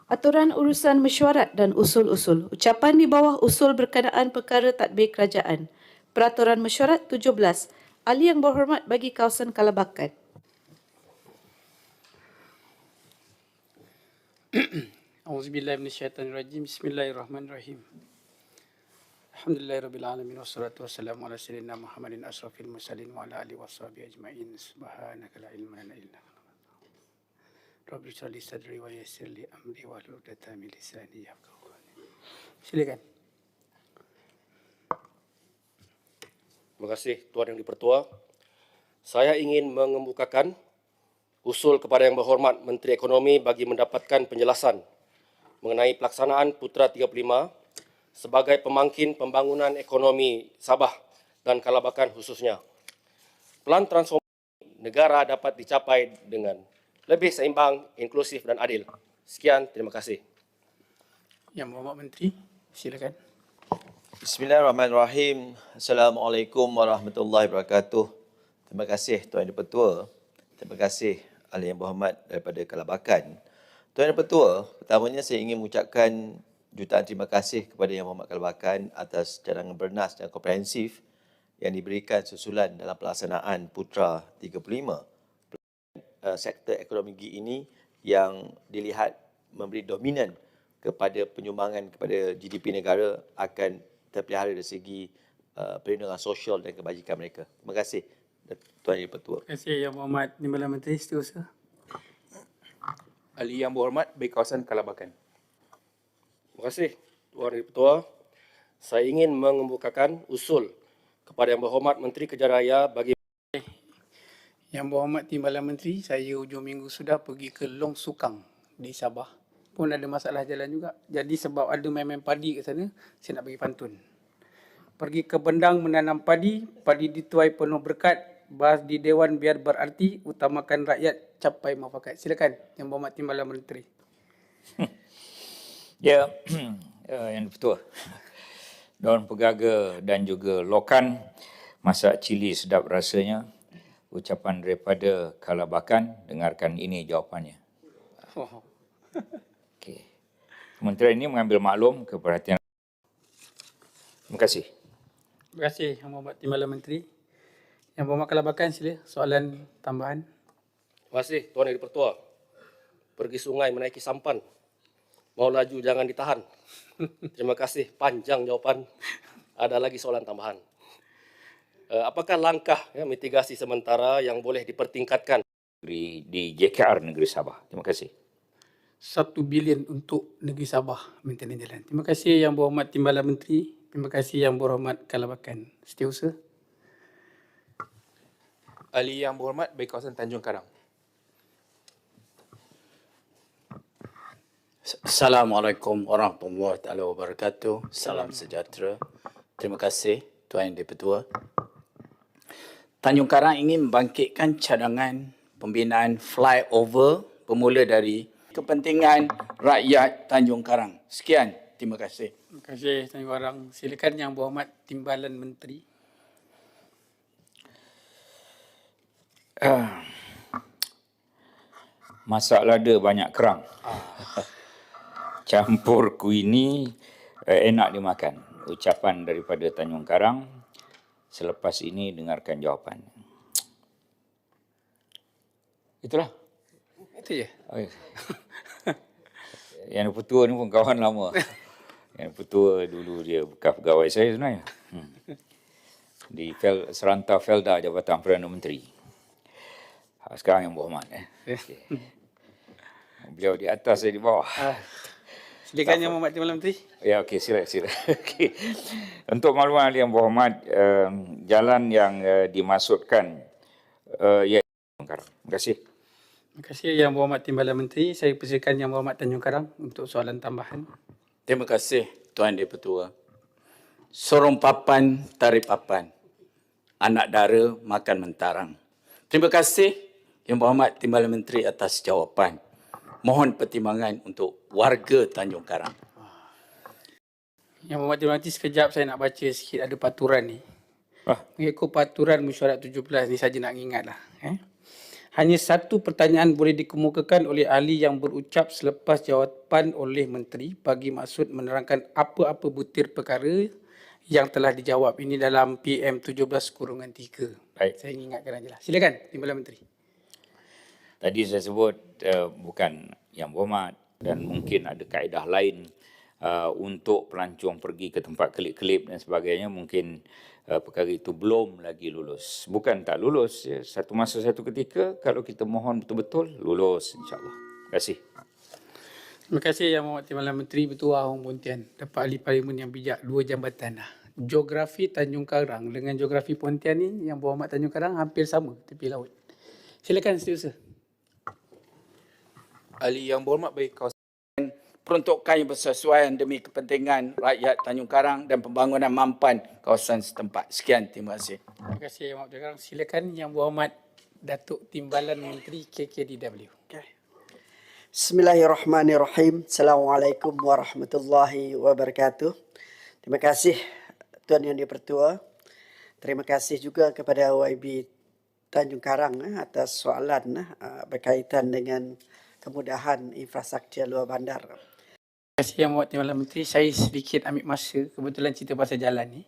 Aturan urusan mesyuarat dan usul-usul. Ucapan di bawah usul berkenaan perkara tadbir kerajaan. Peraturan Mesyuarat 17. Ahli yang berhormat bagi kawasan Kalabakan. Auzubillahi minasyaitonirrajim. Bismillahirrahmanirrahim. Alhamdulillahirabbil alamin wassalatu wassalamu ala sayyidina Muhammadin asrafil mursalin wa ala alihi washabihi ajmain. Subhanaka la ilma lana illa ma 'allamtana. Rabbi shrah li sadri wa yassir li amri wa hlul 'uqdatam min lisani yafqahu qawli. Silakan. Terima kasih Tuan Yang di-Pertua. Saya ingin mengemukakan usul kepada Yang Berhormat Menteri Ekonomi bagi mendapatkan penjelasan mengenai pelaksanaan Putra 35 sebagai pemangkin pembangunan ekonomi Sabah dan Kalabakan khususnya. Pelan transformasi negara dapat dicapai dengan lebih seimbang, inklusif dan adil. Sekian, terima kasih. Yang Berhormat Menteri, silakan. Bismillahirrahmanirrahim. Assalamualaikum warahmatullahi wabarakatuh. Terima kasih Tuan Yang di-Pertua. Terima kasih Ahli Yang Berhormat daripada Kalabakan. Tuan Yang di-Pertua, pertamanya saya ingin mengucapkan jutaan terima kasih kepada Yang Berhormat Kalabakan atas cadangan bernas dan komprehensif yang diberikan susulan dalam pelaksanaan Putra 35. Sektor ekonomi ini yang dilihat memberi dominan kepada penyumbangan kepada GDP negara akan terpelihara dari segi perlindungan sosial dan kebajikan mereka. Terima kasih Tuan Yang Di-Pertua. Terima kasih Yang Berhormat Timbalan Menteri. Seterusnya. Ahli Yang Berhormat bagi kawasan Kalabakan. Terima kasih Tuan Yang Di-Pertua. Saya ingin mengemukakan usul kepada Yang Berhormat Menteri Kerjaya Raya bagi Yang Berhormat Timbalan Menteri, saya hujung minggu sudah pergi ke Long Sukang di Sabah. Pun ada masalah jalan juga. Jadi sebab ada main-main padi kat sana, saya nak bagi pantun. Pergi ke Bendang menanam padi, padi dituai penuh berkat, bahas di Dewan biar berarti, utamakan rakyat capai muafakat. Silakan Yang Berhormat Timbalan Menteri. Ya, Yang Di-Pertua. Daun Pegaga dan juga Lokan, masak cili sedap rasanya. Ucapan daripada Kalabakan, dengarkan ini jawapannya. Oh. Okey. Kementerian ini mengambil maklum keperhatian. Terima kasih. Terima kasih Yang Berhormat Timbalan Menteri. Yang Berhormat Kalabakan, sila soalan tambahan. Terima kasih Tuan Yang di-Pertua. Pergi sungai menaiki sampan. Mau laju jangan ditahan. Terima kasih, panjang jawapan. Ada lagi soalan tambahan. Apakah langkah mitigasi sementara yang boleh dipertingkatkan Di JKR Negeri Sabah. Terima kasih. 1 bilion untuk negeri Sabah maintenance jalan. Terima kasih Yang Berhormat Timbalan Menteri. Terima kasih Yang Berhormat Kalabakan. Setiausaha. Ahli Yang Berhormat bagi kawasan Tanjung Karang. Assalamualaikum warahmatullahi wabarakatuh. Salam sejahtera. Terima kasih Tuan Yang di-Pertua. Tanjung Karang ingin membangkitkan cadangan pembinaan flyover bermula dari kepentingan rakyat Tanjung Karang. Sekian, terima kasih. Terima kasih Tanjung Karang. Silakan Yang Berhormat Timbalan Menteri. Masak lada banyak kerang. Campur kuini enak dimakan. Ucapan daripada Tanjung Karang. Selepas ini dengarkan jawapan. Itulah. Itu je. Okay. Yang Di-Pertua ni pun kawan lama. Yang Di-Pertua dulu dia bekas pegawai saya sebenarnya. Di Serantau Felda Jabatan Perdana Menteri. Sekarang Yang Berhormat. Okay. Beliau di atas, saya di bawah. Silakan Yang Berhormat Timbalan Menteri. Ya, okey, sila. Okay. Untuk makluman Yang Berhormat, jalan yang dimaksudkan iaitu Tanjung Karang. Terima kasih. Terima kasih Yang Berhormat Timbalan Menteri. Saya persilakan Yang Berhormat Tanjung Karang untuk soalan tambahan. Terima kasih Tuan Yang di-Pertua. Sorong papan, tarik papan. Anak dara makan mentarang. Terima kasih Yang Berhormat Timbalan Menteri atas jawapan. Mohon pertimbangan untuk warga Tanjung Karang. Yang Berhormat Timbalan Menteri, sekejap saya nak baca sikit ada paturan ni. Mengikut Peraturan Mesyuarat 17 ni saja nak ingatlah. Hanya satu pertanyaan boleh dikemukakan oleh ahli yang berucap selepas jawapan oleh menteri bagi maksud menerangkan apa-apa butir perkara yang telah dijawab. Ini dalam PM 17/3. Baik. Saya ingatkan aja lah. Silakan, Timbalan Menteri. Tadi saya sebut bukan Yang Berhormat dan mungkin ada kaedah lain untuk pelancong pergi ke tempat kelip-kelip dan sebagainya, mungkin perkara itu belum lagi lulus. Bukan tak lulus, ya. Satu masa satu ketika kalau kita mohon betul-betul lulus, insyaAllah. Terima kasih. Terima kasih Yang Berhormat Timbalan Menteri Bertuah Hong Pontian. Dapat ahli parlimen yang bijak, 2 jambatan lah. Geografi Tanjung Karang dengan geografi Pontian ni, Yang Berhormat Tanjung Karang hampir sama tepi laut. Silakan Setiausaha. Ahli Yang Berhormat bagi kawasan peruntukan yang bersesuaian demi kepentingan rakyat Tanjung Karang dan pembangunan mampan kawasan setempat. Sekian, terima kasih. Terima kasih Yang Berhormat Tanjung Karang. Silakan Yang Berhormat Datuk Timbalan Menteri KKDW. Bismillahirrahmanirrahim. Assalamualaikum warahmatullahi wabarakatuh. Terima kasih Tuan Yang di-Pertua. Terima kasih juga kepada YB Tanjung Karang atas soalan berkaitan dengan kemudahan infrastruktur luar bandar. Terima kasih Yang Berhormat Timbalan Menteri. Saya sedikit ambil masa, kebetulan cerita pasal jalan ni.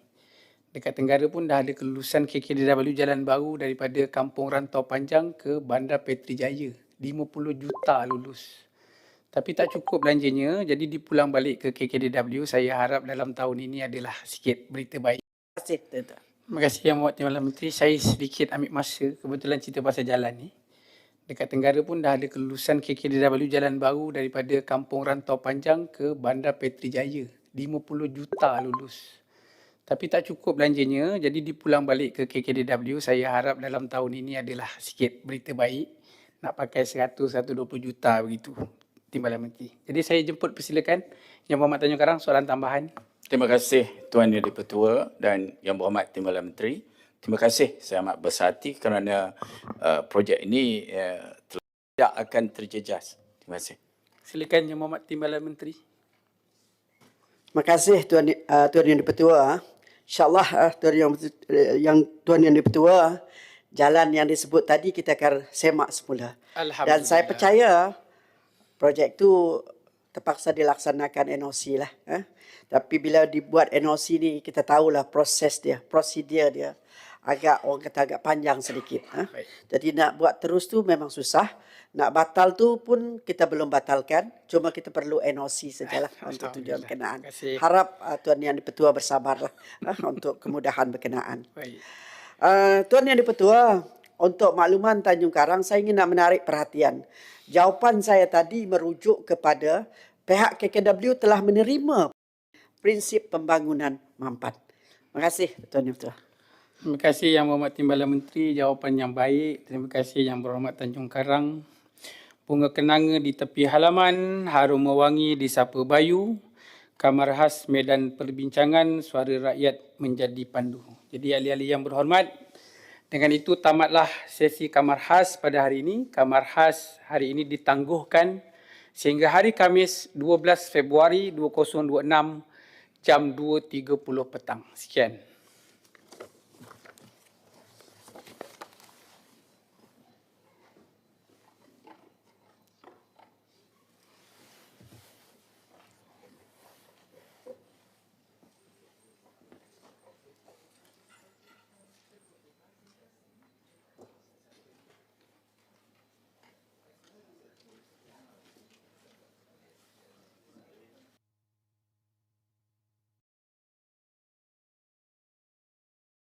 Dekat Tenggara pun dah ada kelulusan KKDW jalan baru daripada Kampung Rantau Panjang ke Bandar Petri Jaya. 50 juta lulus. Tapi tak cukup belanjanya, jadi dipulang balik ke KKDW. Saya harap dalam tahun ini adalah sikit berita baik. Terima kasih, Tuan-Tuan. Terima kasih Yang Berhormat Timbalan Menteri. Saya sedikit ambil masa, kebetulan cerita pasal jalan ni. Dekat Tenggara pun dah ada kelulusan KKDW jalan baru daripada Kampung Rantau Panjang ke Bandar Petri Jaya. 50 juta lulus. Tapi tak cukup belanjanya, jadi dipulang balik ke KKDW. Saya harap dalam tahun ini adalah sikit berita baik. Nak pakai 100-120 juta begitu, Timbalan Menteri. Jadi saya jemput persilakan Yang Berhormat Tanjung Karang soalan tambahan. Terima kasih Tuan Yang di-Pertua dan Yang Berhormat Timbalan Menteri. Terima kasih, saya amat bersahati kerana projek ini tidak akan terjejas. Terima kasih. Silakan Yang Berhormat Timbalan Menteri. Terima kasih Tuan Yang di-Pertua. InsyaAllah Tuan Yang di-Pertua, jalan yang disebut tadi kita akan semak semula. Dan saya percaya projek tu terpaksa dilaksanakan NOC lah. Tapi bila dibuat NOC ni, kita tahulah proses dia, prosedur dia orang kata agak panjang sedikit. Jadi nak buat terus tu memang susah. Nak batal tu pun kita belum batalkan. Cuma kita perlu NOC sajalah untuk tujuan berkenaan. Harap Tuan Yang di-Pertua bersabarlah untuk kemudahan berkenaan. Baik. Tuan Yang di-Pertua, untuk makluman Tanjung Karang, saya ingin nak menarik perhatian. Jawapan saya tadi merujuk kepada pihak KKDW telah menerima prinsip pembangunan mampan. Terima kasih Tuan Yang di-Pertua. Terima kasih Yang Berhormat Timbalan Menteri, jawapan yang baik. Terima kasih Yang Berhormat Tanjung Karang. Bunga kenanga di tepi halaman, harum mewangi di Sapa Bayu, kamar khas medan perbincangan, suara rakyat menjadi pandu. Jadi ahli-ahli yang berhormat, dengan itu tamatlah sesi kamar khas pada hari ini. Kamar khas hari ini ditangguhkan sehingga hari Khamis 12 Februari 2026 jam 2.30 petang. Sekian.